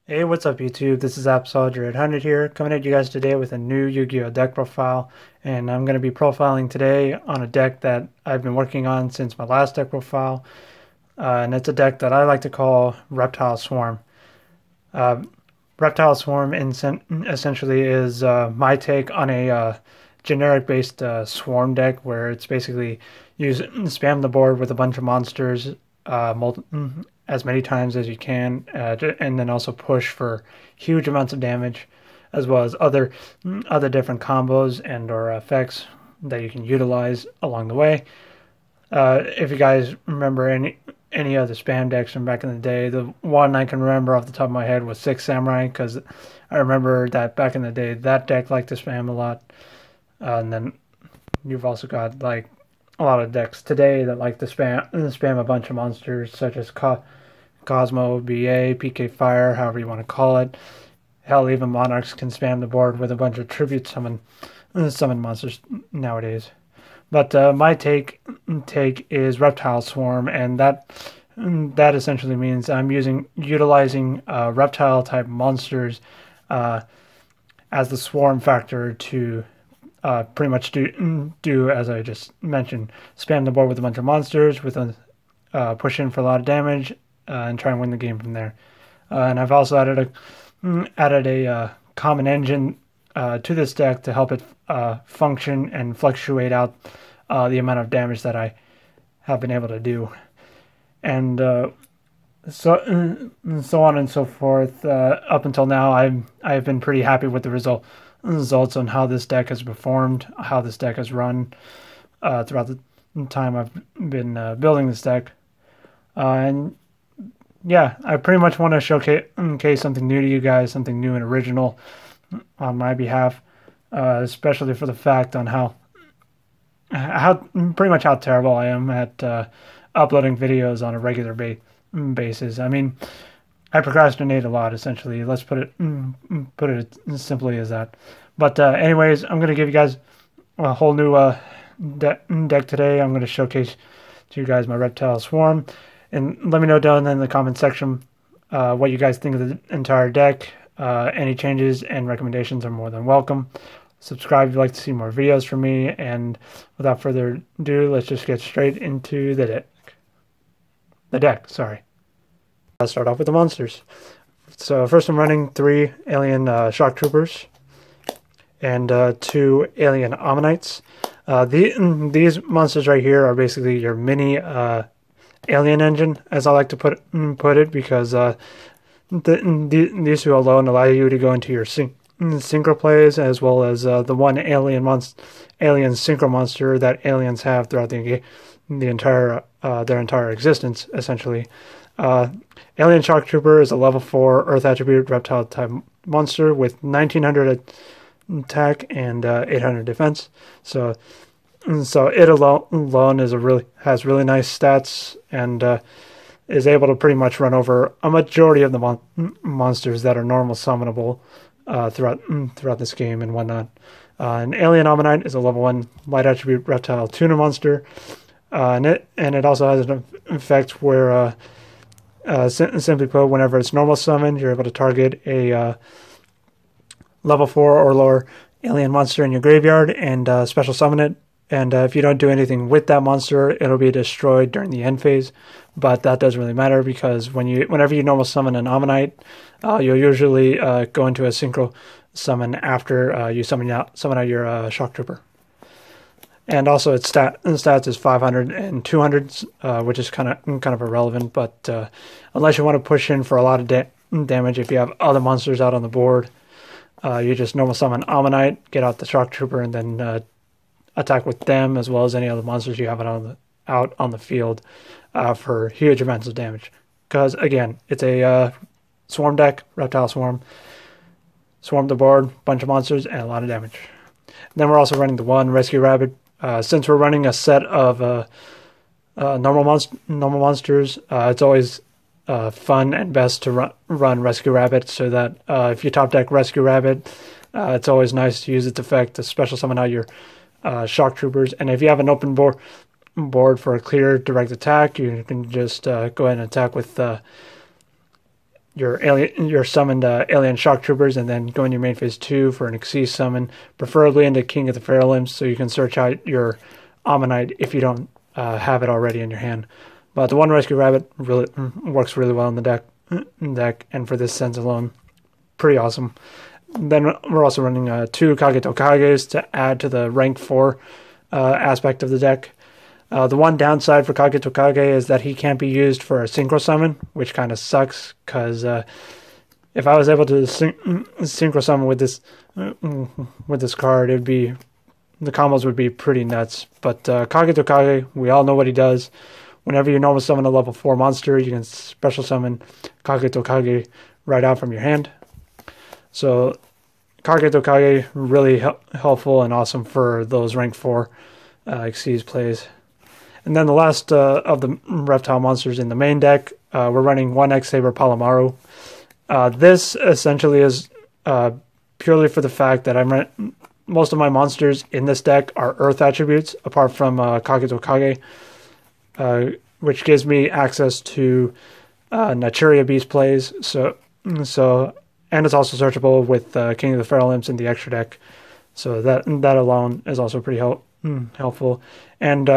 Hey, what's up YouTube? This is AppSoldier800 here, coming at you guys today with a new Yu-Gi-Oh! Deck profile. And I'm going to be profiling today on a deck that I've been working on since my last deck profile. And it's a deck that I like to call Reptile Swarm. Uh, Reptile Swarm essentially is my take on a generic-based swarm deck where it's basically spam the board with a bunch of monsters, as many times as you can, and then also push for huge amounts of damage, as well as other different combos and or effects that you can utilize along the way. If you guys remember any other spam decks from back in the day, the one I can remember off the top of my head was Six Samurai, because I remember that back in the day that deck liked to spam a lot. And then you've also got like a lot of decks today that like to spam a bunch of monsters such as Cosmo, BA, PK Fire, however you want to call it. Hell, even Monarchs can spam the board with a bunch of tribute summon monsters nowadays. But my take is Reptile Swarm, and that essentially means I'm utilizing reptile type monsters as the swarm factor to pretty much do as I just mentioned, spam the board with a bunch of monsters with a push in for a lot of damage and try and win the game from there. And I've also added a common engine to this deck to help it function and fluctuate out the amount of damage that I have been able to do, and so on and so forth. Up until now, I've been pretty happy with the results on how this deck has performed, how this deck has run throughout the time I've been building this deck, and yeah, I pretty much want to showcase something new to you guys, something new and original on my behalf, especially for the fact on how pretty much how terrible I am at uploading videos on a regular basis. I mean, I procrastinate a lot, essentially. Let's put it as simply as that. But anyways, I'm going to give you guys a whole new deck today. I'm going to showcase to you guys my Reptile Swarm. And let me know down in the comment section what you guys think of the entire deck. Any changes and recommendations are more than welcome. Subscribe if you'd like to see more videos from me. And without further ado, let's just get straight into the deck. Sorry. Let's start off with the monsters. So first I'm running 3 Alien Shocktroopers and 2 Alien Ammonites. These monsters right here are basically your mini Alien engine, as I like to put it, because these two alone allow you to go into your synchro plays, as well as the one alien synchro monster that aliens have throughout the entire their entire existence, essentially. Alien Shocktrooper is a level 4 Earth attribute reptile type monster with 1900 attack and 800 defense. So it alone has really nice stats, and is able to pretty much run over a majority of the monsters that are normal summonable throughout this game and whatnot. An Alien Ammonite is a level 1 light attribute reptile tuna monster, and it also has an effect where simply put, whenever it's normal summoned, you're able to target a level 4 or lower alien monster in your graveyard and special summon it. And if you don't do anything with that monster, it'll be destroyed during the end phase. But that doesn't really matter, because whenever you normal summon an Ammonite, you'll usually go into a synchro summon after you summon out your Shocktrooper. And also its stats is 500 and 200, which is kind of irrelevant. But unless you want to push in for a lot of damage, if you have other monsters out on the board, you just normal summon Ammonite, get out the Shocktrooper, and then attack with them, as well as any other monsters you have out on the field for huge amounts of damage. Because again, it's a swarm deck, Reptile Swarm. Swarm the board, bunch of monsters, and a lot of damage. And then we're also running the 1 Rescue Rabbit. Since we're running a set of normal monsters, it's always fun and best to run Rescue Rabbit, so that if you top deck Rescue Rabbit, it's always nice to use its effect to special summon out your Shocktroopers. And if you have an open board for a clear direct attack, you can just go ahead and attack with your summoned Alien Shocktroopers, and then go in your main phase 2 for an Exceed summon, preferably into King of the Fair Limbs, so you can search out your Ammonite if you don't have it already in your hand. But the one Rescue Rabbit really works really well in the deck, and for this sense alone, pretty awesome. Then we're also running 2 Kagetokages to add to the rank 4 aspect of the deck. The one downside for Kagetokage is that he can't be used for a synchro summon, which kind of sucks, because if I was able to synchro summon with this card, the combos would be pretty nuts. But Kagetokage, we all know what he does. Whenever you normal summon a level 4 monster, you can special summon Kagetokage right out from your hand. So Kagetokage, really helpful and awesome for those rank 4 Xyz plays. And then the last of the reptile monsters in the main deck, we're running 1 X-Saber Palomuro. This essentially is purely for the fact that most of my monsters in this deck are Earth attributes, apart from Kagetokage, which gives me access to Naturia Beast plays. And it's also searchable with King of the Fair Limbs in the extra deck. So that alone is also pretty helpful. And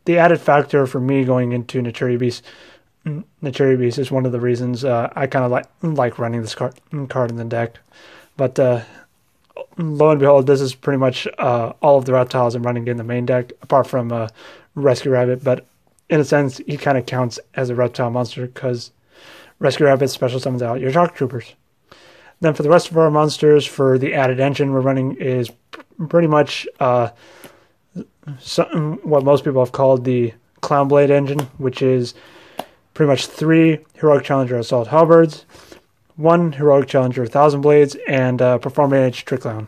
the added factor for me going into Naturia Beast is one of the reasons I kind of like running this card in the deck. But lo and behold, this is pretty much all of the reptiles I'm running in the main deck, apart from Rescue Rabbit. But in a sense, he kind of counts as a reptile monster because Rescue Rabbit special summons out your Shocktroopers. Then for the rest of our monsters, for the added engine we're running is pretty much what most people have called the Clown Blade engine, which is pretty much 3 Heroic Challenger Assault Halberds, 1 Heroic Challenger 1000 Blades, and Performage Trick Clown.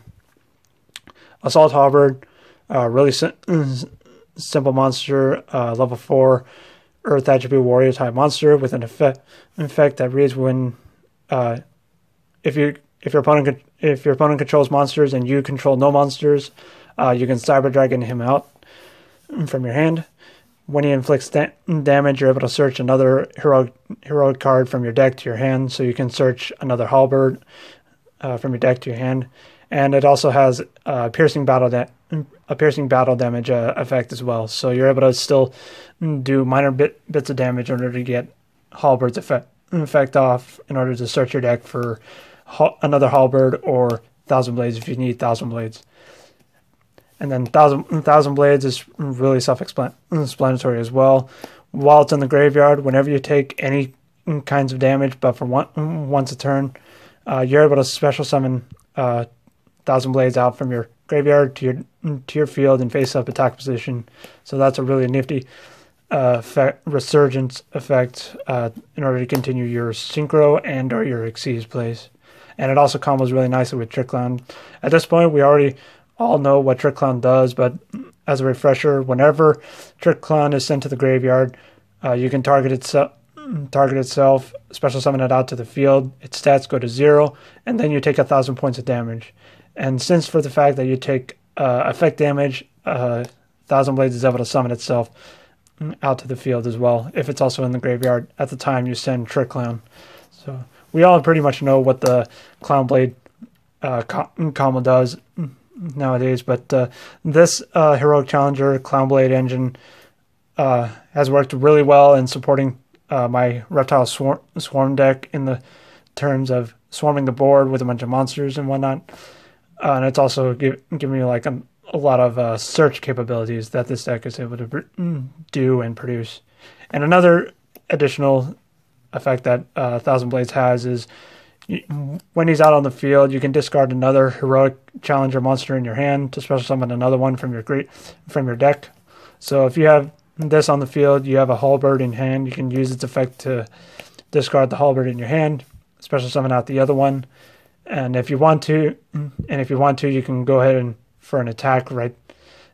Assault Halberd, really simple monster, level 4 Earth attribute warrior type monster with an effect that reads when if your opponent controls monsters and you control no monsters, you can Cyber Dragon him out from your hand. When he inflicts damage, you're able to search another heroic card from your deck to your hand, so you can search another Halberd from your deck to your hand. And it also has a piercing battle damage effect as well. So you're able to still do minor bits of damage in order to get Halberd's effect off, in order to search your deck for another Halberd or 1000 Blades if you need 1000 Blades. And then 1000 Blades is really self-explanatory as well. While it's in the graveyard, whenever you take any kinds of damage, but for once a turn, you're able to special summon 1000 Blades out from your graveyard to your field in face-up attack position. So that's a really nifty resurgence effect in order to continue your Synchro and or your Xyz plays. And it also combos really nicely with Trick Clown. At this point, we already all know what Trick Clown does, but as a refresher, whenever Trick Clown is sent to the graveyard, you can target itself, special summon it out to the field, its stats go to 0, and then you take 1000 points of damage. And since for the fact that you take effect damage, 1000 Blades is able to summon itself out to the field as well, if it's also in the graveyard at the time you send Trick Clown. So we all pretty much know what the Clown Blade combo does nowadays, but this Heroic Challenger Clown Blade engine has worked really well in supporting my Reptile Swarm deck in the terms of swarming the board with a bunch of monsters and whatnot. And it's also given me like a lot of search capabilities that this deck is able to do and produce. And another additional effect that 1000 Blades has is when he's out on the field, you can discard another Heroic Challenger monster in your hand to special summon another one from your deck. So if you have this on the field, you have a Halberd in hand, you can use its effect to discard the Halberd in your hand, special summon out the other one. And if you want to, you can go ahead and for an attack right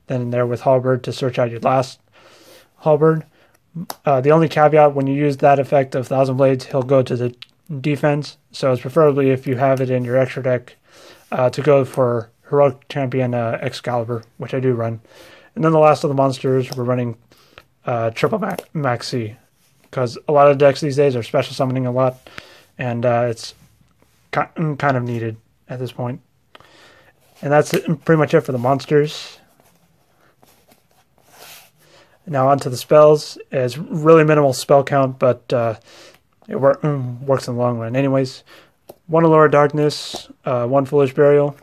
then and there with Halberd to search out your last Halberd. The only caveat, when you use that effect of 1000 Blades, he'll go to the defense. So it's preferably, if you have it in your extra deck, to go for Heroic Champion Excalibur, which I do run. And then the last of the monsters, we're running Triple Maxx. because a lot of decks these days are special summoning a lot, and it's kind of needed at this point. And that's pretty much it for the monsters. Now onto the spells. It's really minimal spell count, but it works in the long run anyways. 1 Allure of Darkness, 1 Foolish Burial,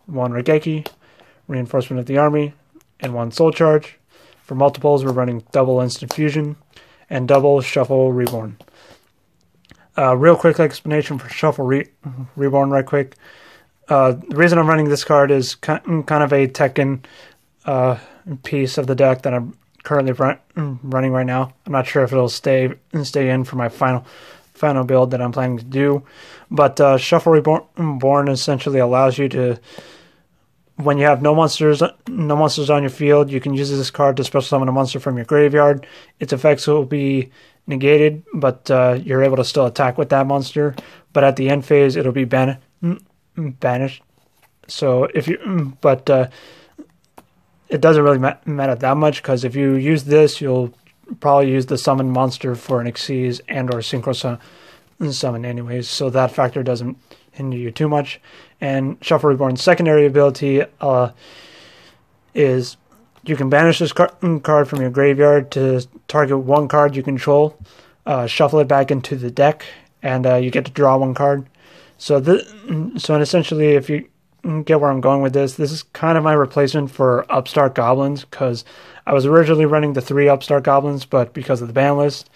1 Regeki, Reinforcement of the Army, and 1 Soul Charge. For multiples, we're running double Instant Fusion and double Shuffle Reborn. Real quick explanation for Shuffle Reborn right quick. The reason I'm running this card is kind of a Tekken piece of the deck that I'm currently running right now. I'm not sure if it'll stay in for my final build that I'm planning to do, but Shuffle Reborn essentially allows you to, when you have no monsters on your field, you can use this card to special summon a monster from your graveyard. Its effects will be negated, but you're able to still attack with that monster. But at the end phase, it'll be banished. So if you, it doesn't really matter that much, because if you use this, you'll probably use the summon monster for an Xyz and or synchro summon anyways, so that factor doesn't hinder you too much. And Shuffle Reborn's secondary ability is you can banish this card from your graveyard to target 1 card you control, shuffle it back into the deck, and you get to draw 1 card. So essentially, if you get where I'm going with this is kind of my replacement for Upstart Goblins, because I was originally running the 3 Upstart Goblins, but because of the ban list,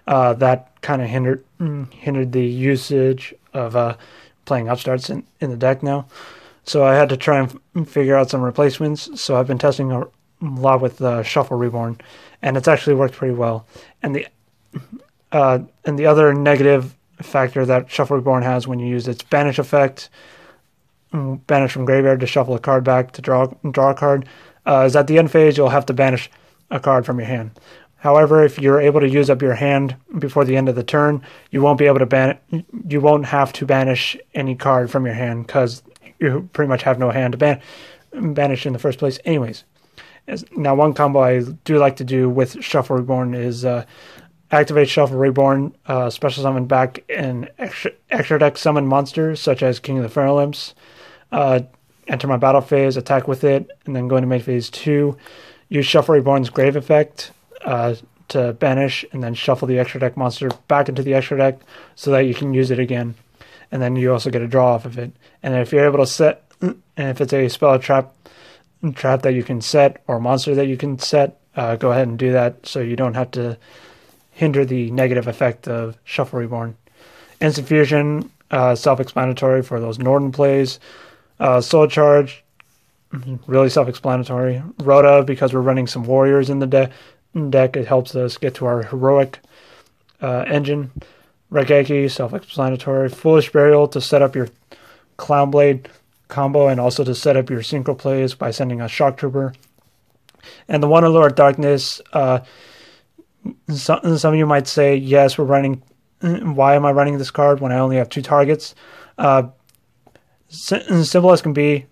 that kind of hindered the usage of playing Upstarts in the deck now. So I had to try and figure out some replacements. So I've been testing a lot with Shuffle Reborn, and it's actually worked pretty well. And the other negative factor that Shuffle Reborn has when you use its banish effect, banish from graveyard to shuffle a card back to draw a card, is at the end phase you'll have to banish a card from your hand. However, if you're able to use up your hand before the end of the turn, you won't be able to you won't have to banish any card from your hand, because you pretty much have no hand to banish in the first place anyways. Now, one combo I do like to do with Shuffle Reborn is activate Shuffle Reborn, special summon back an extra deck summon monster such as King of the Feral Imps, enter my battle phase, attack with it, and then go into main phase 2. Use Shuffle Reborn's Grave effect to banish, and then shuffle the extra deck monster back into the extra deck so that you can use it again. And then you also get a draw off of it. And if you're able to set, and if it's a spell trap that you can set, or monster that you can set, go ahead and do that so you don't have to hinder the negative effect of Shuffle Reborn. Instant Fusion, self-explanatory for those Norden plays. Soul Charge, really self-explanatory. Rhoda, because we're running some warriors in the deck, it helps us get to our heroic engine. Regeki, self-explanatory. Foolish Burial to set up your Clown Blade combo, and also to set up your synchro plays by sending a Shocktrooper. And the 1 Allure of Darkness, some of you might say, yes, we're running, why am I running this card when I only have 2 targets? Simple as can be,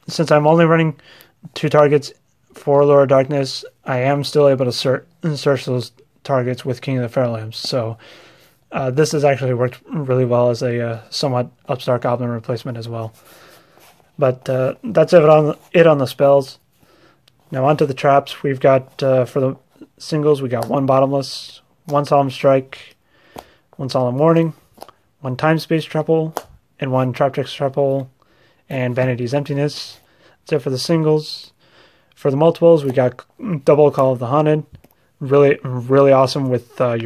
since I'm only running 2 targets for Allure of Darkness, I am still able to search those targets with King of the Feral Imps. So this has actually worked really well as a somewhat Upstart Goblin replacement as well. But that's it on the spells. Now onto the traps. We've got, for the singles, we got 1 Bottomless, 1 Solemn Strike, 1 Solemn Warning, 1 Time Space Trouble, and 1 Traptrix Trouble, and Vanity's Emptiness. That's it for the singles. For the multiples, we got double Call of the Haunted. Really awesome with when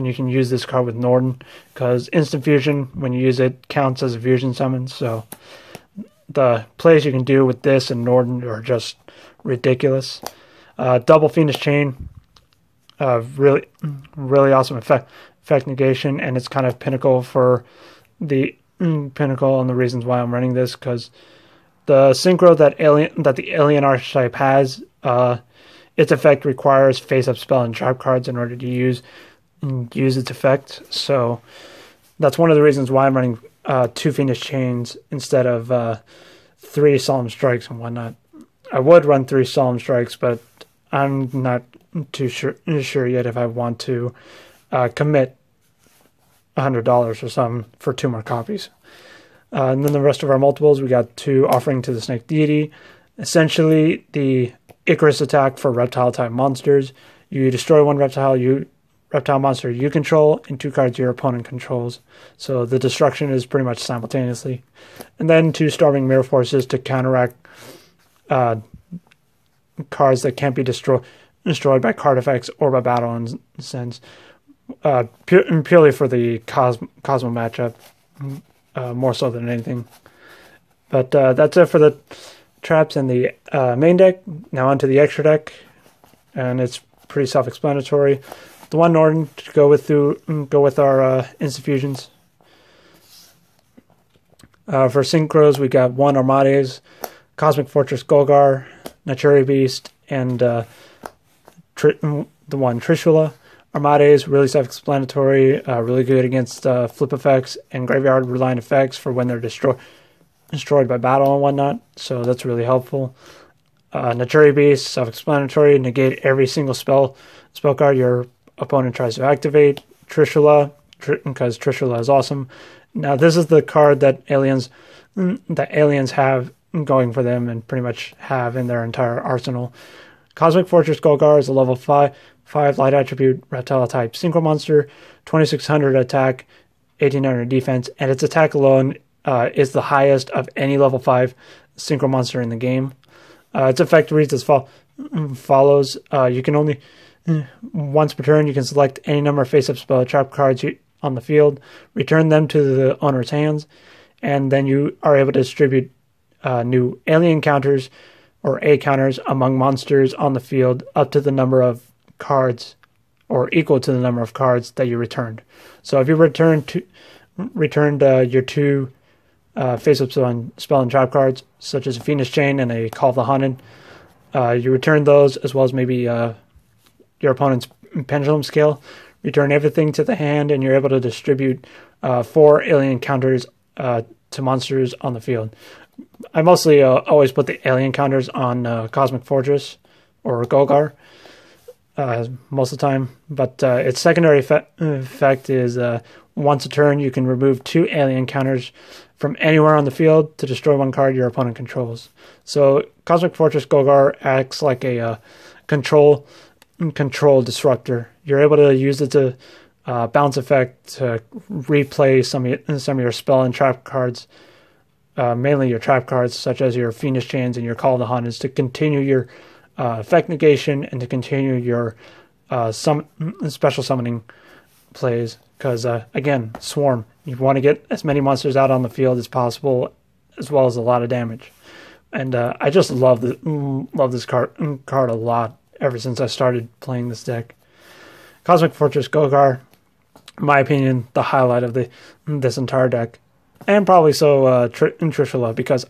you can use this card with Norden, because Instant Fusion, when you use it, counts as a fusion summon. So the plays you can do with this and Norden are just ridiculous. Double Fiendish Chain, really awesome effect negation, and it's kind of pinnacle for the pinnacle and the reasons why I'm running this, because the synchro that the alien archetype has, its effect requires face-up spell and trap cards in order to use its effect. So that's one of the reasons why I'm running 2 Fiendish Chains instead of 3 Solemn Strikes and whatnot. I would run 3 Solemn Strikes, but I'm not too sure yet if I want to commit $100 or something for 2 more copies. And then the rest of our multiples, we got 2 Offering to the Snake Deity. Essentially, the Icarus attack for reptile-type monsters. You destroy 1 reptile monster you control and 2 cards your opponent controls. So the destruction is pretty much simultaneously. And then 2 Storming Mirror Forces to counteract cards that can't be destroyed by card effects or by battle in sense. Purely for the Cosmo matchup, more so than anything. But that's it for the traps and the main deck. Now onto the extra deck, and it's pretty self-explanatory. The 1 Norton to go with our Insta-Fusions. For Synchros, we got 1 Armades, Cosmic Fortress Golgar, Naturi Beast, and the 1 Trishula. Armades, really self-explanatory, really good against flip effects and graveyard reliant effects for when they're destroyed by battle and whatnot, so that's really helpful. Naturi Beast, self-explanatory, negate every single spell card your opponent tries to activate. Trishula, because Trishula is awesome. Now this is the card that aliens have going for them and pretty much have in their entire arsenal. Cosmic Fortress Golgar is a level 5 light attribute reptile type synchro monster, 2600 attack, 1800 defense, and its attack alone is the highest of any level 5 synchro monster in the game. Its effect reads as follows. You can only, once per turn, you can select any number of face-up spell trap cards on the field, return them to the owner's hands, and then you are able to distribute new alien counters or A counters among monsters on the field up to the number of cards or equal to the number of cards that you returned. So if you returned your 2 face-up spell and trap cards, such as a Phoenix Chain and a Call of the Haunted, you return those, as well as maybe your opponent's Pendulum Scale. Return everything to the hand, and you're able to distribute 4 alien counters to monsters on the field. I mostly always put the alien counters on Cosmic Fortress or Golgar most of the time, but its secondary effect is once a turn you can remove 2 alien counters from anywhere on the field to destroy 1 card your opponent controls. So Cosmic Fortress Golgar acts like a control disruptor. You're able to use it to bounce effect to replay some of your spell and trap cards, mainly your trap cards such as your Phoenix Chains and your Call of the Hunters, to continue your effect negation and to continue your special summoning plays. Because again, Swarm, you want to get as many monsters out on the field as possible, as well as a lot of damage. And I just love this card a lot ever since I started playing this deck. Cosmic Fortress Golgar, in my opinion, the highlight of this entire deck, and probably so Trishula, because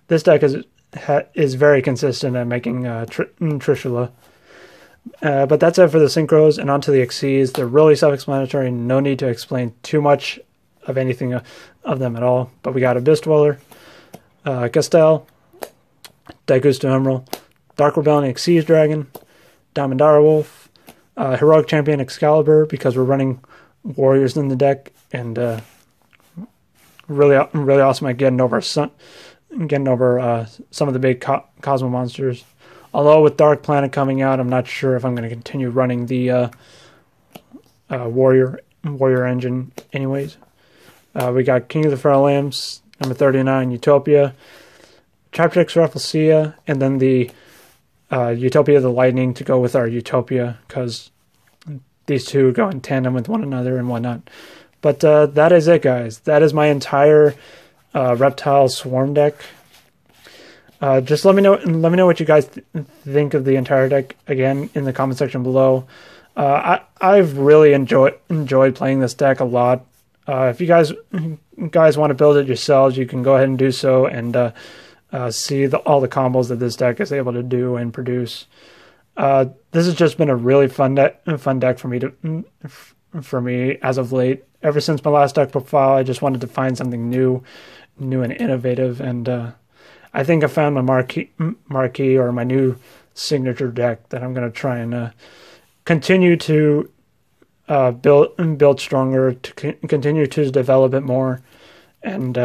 this deck is very consistent at making Trishula. But that's it for the Synchros, and onto the XCs. They're really self-explanatory, no need to explain too much of anything of them at all. But we got Abyss Dweller, Castel, Daigusto Emerald, Dark Rebellion Xyz Dragon, Diamond Direwolf, Heroic Champion Excalibur, because we're running warriors in the deck, and really awesome at getting over some of the big Cosmo monsters. Although with Dark Planet coming out, I'm not sure if I'm going to continue running the warrior engine anyways. We got King of the Feral Lambs, number 39, Utopia, Traptrix Rafflesia, and then the Utopia the Lightning to go with our Utopia, because these two go in tandem with one another and whatnot. But that is it, guys. That is my entire Reptile Swarm deck. Just let me know what you guys think of the entire deck again in the comment section below. I've really enjoyed playing this deck a lot. If you guys want to build it yourselves, you can go ahead and do so and see all the combos that this deck is able to do and produce. This has just been a really fun deck for me as of late. Ever since my last deck profile, I just wanted to find something new and innovative, and I think I found my marquee or my new signature deck that I'm going to try and continue to build stronger, to continue to develop it more, and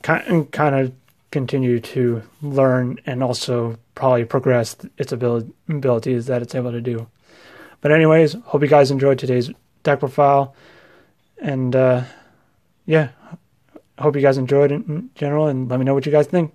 kind of continue to learn and also probably progress its abilities that it's able to do. But anyways, hope you guys enjoyed today's deck profile, and yeah, hope you guys enjoyed it in general, and let me know what you guys think.